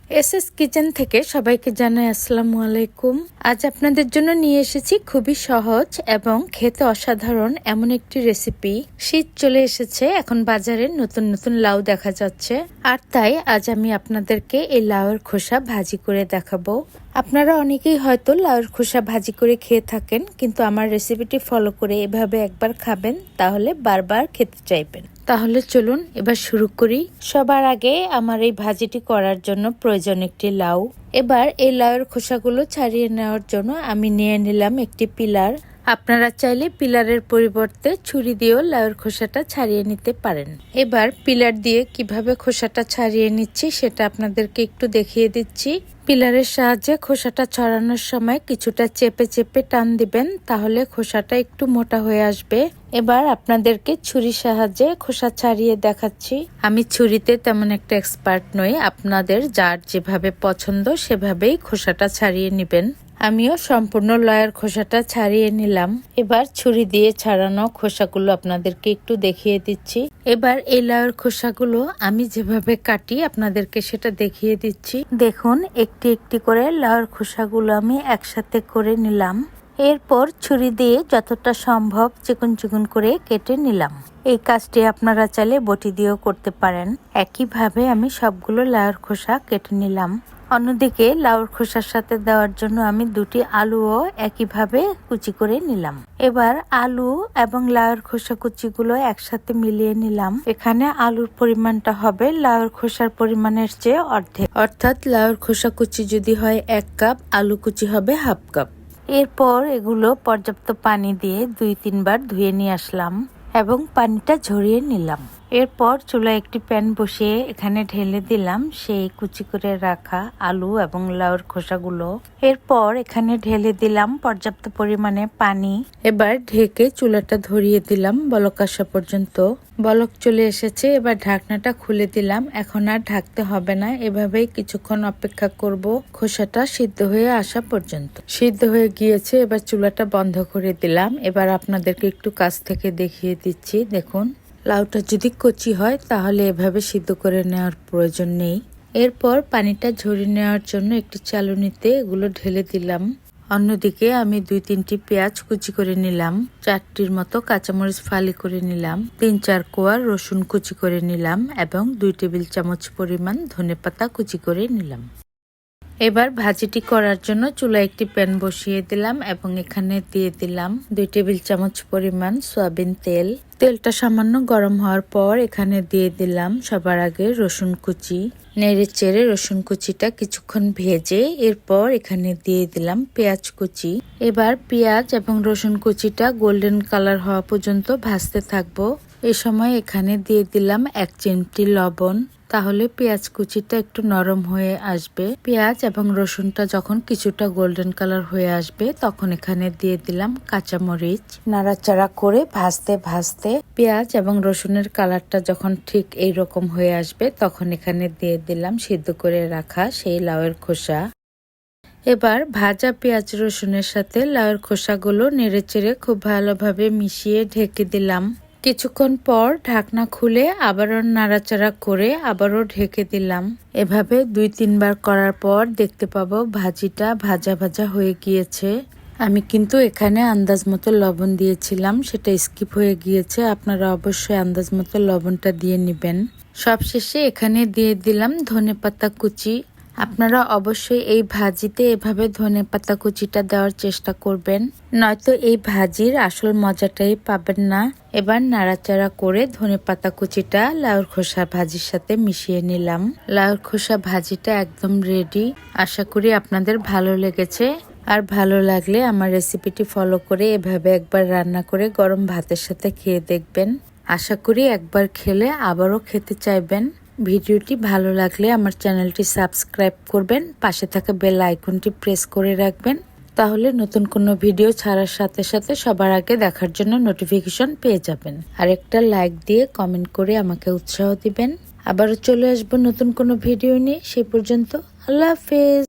SS kitchen থেকে সবাইকে জানাই আসসালামু আলাইকুম। আজ আপনাদের জন্য নিয়ে এসেছি খুবই সহজ এবং খেতে অসাধারণ এমন একটি রেসিপি। শীত চলে এসেছে, এখন বাজারে নতুন নতুন লাউ দেখা যাচ্ছে, আর তাই আজ আমি আপনাদেরকে এই লাউয়ের খোসা ভাজি করে দেখাবো। আপনারা অনেকেই হয়তো লাউয়ের খোসা ভাজি করে খেয়ে থাকেন, কিন্তু আমার রেসিপিটি ফলো করে এভাবে একবার খাবেন, তাহলে বারবার খেতে চাইবেন। তাহলে চলুন এবার শুরু করি। সবার আগে আমার এই ভাজিটি করার জন্য প্রয়োজন একটি লাউ। এবার এই লাউয়ের খোসাগুলো ছাড়িয়ে নেওয়ার জন্য আমি নিয়ে নিলাম একটি পিলার। আপনারা চাইলে পিলারের পরিবর্তে ছুরি দিয়েও লাউয়ের খোসাটা ছাড়িয়ে নিতে পারেন। এবার পিলার দিয়ে কিভাবে খোসাটা ছাড়িয়ে নিচ্ছি সেটা আপনাদেরকে একটু দেখিয়ে দিচ্ছি। পিলারের সাহায্যে খোসাটা ছড়ানোর সময় কিছুটা চেপে চেপে টান দিবেন, তাহলে খোসাটা একটু মোটা হয়ে আসবে। এবার আপনাদেরকে ছুরির সাহায্যে খোসা ছাড়িয়ে দেখাচ্ছি। আমি ছুরিতে তেমন একটা এক্সপার্ট নই, আপনাদের যার যেভাবে পছন্দ সেভাবেই খোসাটা ছাড়িয়ে নেবেন। আমিও সম্পূর্ণ লাউয়ের খোসাটা ছাড়িয়ে নিলাম। এবার ছুরি দিয়ে ছাড়ানো খোসাগুলো আপনাদেরকে একটু দেখিয়ে দিচ্ছি। এবার এই লাউয়ের খোসাগুলো আমি যেভাবে কাটি আপনাদেরকে সেটা দেখিয়ে দিচ্ছি। দেখুন, একটি একটি করে লাউয়ের খোসাগুলো আমি একসাথে করে নিলাম। এরপর ছুরি দিয়ে যতটা সম্ভব চিকন চিকন করে কেটে নিলাম। এই কাজটি আপনারা চাইলে বটি দিয়েও করতে পারেন। একইভাবে আমি সবগুলো লাউয়ের খোসা কেটে নিলাম। অন্যদিকে লাউর খোসার সাথে দেওয়ার জন্য আমি দুটি আলুও একইভাবে কুচি করে নিলাম। এবার আলু এবং লাউর খোসা কুচিগুলো একসাথে মিলিয়ে নিলাম। এখানে আলুর পরিমাণটা হবে লাউর খোসার পরিমাণের চেয়ে অর্ধেক, অর্থাৎ লাউর খোসা কুচি যদি হয় 1 কাপ, আলু কুচি হবে হাফ কাপ। এরপর এগুলো পর্যাপ্ত পানি দিয়ে 2-3 বার ধুয়ে নিয়ে আসলাম এবং পানিটা ঝরিয়ে নিলাম। এরপর চুলায় একটি প্যান বসিয়ে এখানে ঢেলে দিলাম সেই কুচি করে রাখা আলু এবং লাউর খোসাগুলো। এরপর এখানে ঢেলে দিলাম পর্যাপ্ত পরিমাণে পানি। এবার ঢেকে চুলাটা ধরিয়ে দিলাম বলক আসা পর্যন্ত। বলক চলে এসেছে, এবার ঢাকনাটা খুলে দিলাম। এখন আর ঢাকতে হবে না, এভাবেই কিছুক্ষণ অপেক্ষা করব খোসাটা সিদ্ধ হয়ে আসা পর্যন্ত। সিদ্ধ হয়ে গিয়েছে, এবার চুলাটা বন্ধ করে দিলাম। এবার আপনাদেরকে একটু কাছ থেকে দেখিয়ে দিচ্ছি। দেখুন, লাউটা যদি কচি হয় তাহলে এভাবে সিদ্ধ করে নেওয়ার প্রয়োজন নেই। এরপর পানিটা ঝরিয়ে নেওয়ার জন্য একটি চালুনিতে এগুলো ঢেলে দিলাম। অন্যদিকে আমি 2-3টি পেঁয়াজ কুচি করে নিলাম, 4টির মতো কাঁচামরিচ ফালি করে নিলাম, 3-4 কোয়া রসুন কুচি করে নিলাম এবং 2 টেবিল চামচ পরিমাণ ধনেপাতা কুচি করে নিলাম। এবার ভাজিটি করার জন্য চুলায় একটি প্যান বসিয়ে দিলাম এবং এখানে দিয়ে দিলাম 2 টেবিল চামচ পরিমাণ সয়াবিন তেল। তেলটা সামান্য গরম হওয়ার পর এখানে দিয়ে দিলাম সবার আগে রসুন কুচি। নেড়ে চেড়ে রসুন কুচিটা কিছুক্ষণ ভেজে এরপর এখানে দিয়ে দিলাম পেঁয়াজ কুচি। এবার পেঁয়াজ এবং রসুন কুচিটা গোল্ডেন কালার হওয়া পর্যন্ত ভাজতে থাকবো। এ সময় এখানে দিয়ে দিলাম 1 চিমটি লবণ, তাহলে পেঁয়াজ কুচিটা একটু নরম হয়ে আসবে। পেঁয়াজ এবং রসুনটা যখন কিছুটা গোল্ডেন কালার হয়ে আসবে তখন এখানে দিয়ে দিলাম কাঁচামরিচ। নাড়াচাড়া করে ভাজতে ভাজতে পেঁয়াজ এবং রসুনের কালারটা যখন ঠিক এইরকম হয়ে আসবে তখন এখানে দিয়ে দিলাম সিদ্ধ করে রাখা সেই লাউয়ের খোসা। এবার ভাজা পেঁয়াজ রসুনের সাথে লাউয়ের খোসাগুলো নেড়েচেড়ে খুব ভালোভাবে মিশিয়ে ঢেকে দিলাম। কিছুক্ষণ পর ঢাকনা খুলে আবারও নাড়াচাড়া করে আবারও ঢেকে দিলাম। এভাবে 2-3 বার করার পর দেখতে পাবো ভাজিটা ভাজা ভাজা হয়ে গিয়েছে। আমি কিন্তু এখানে আন্দাজ মতো লবণ দিয়েছিলাম, সেটা স্কিপ হয়ে গিয়েছে। আপনারা অবশ্যই আন্দাজ মতো লবণটা দিয়ে নেবেন। সবশেষে এখানে দিয়ে দিলাম ধনেপাতা কুচি। আপনারা অবশ্যই এই ভাজিতে এভাবে ধনেপাতা কুচিটা দেওয়ার চেষ্টা করবেন, নয়তো এই ভাজির আসল মজাটাই পাবেন না। এবার নাড়াচাড়া করে ধনেপাতা কুচিটা লাউর খোসা ভাজির সাথে মিশিয়ে নিলাম। লাউর খোসা ভাজিটা একদম রেডি। আশা করি আপনাদের ভালো লেগেছে। আর ভালো লাগলে আমার রেসিপিটি ফলো করে এভাবে একবার রান্না করে গরম ভাতের সাথে খেয়ে দেখবেন। আশা করি একবার খেলে আবারও খেতে চাইবেন। ভিডিওটি ভালো লাগলে আমার চ্যানেলটি সাবস্ক্রাইব করবেন, পাশে থাকা বেল আইকনটি প্রেস করে রাখবেন, তাহলে নতুন কোনো ভিডিও ছাড়ার সাথে সাথে সবার আগে দেখার জন্য নোটিফিকেশন পেয়ে যাবেন। আর একটা লাইক দিয়ে কমেন্ট করে আমাকে উৎসাহ দিবেন। আবারও চলে আসবো নতুন কোনো ভিডিও নিয়ে। সেই পর্যন্ত আল্লাহ হাফেজ।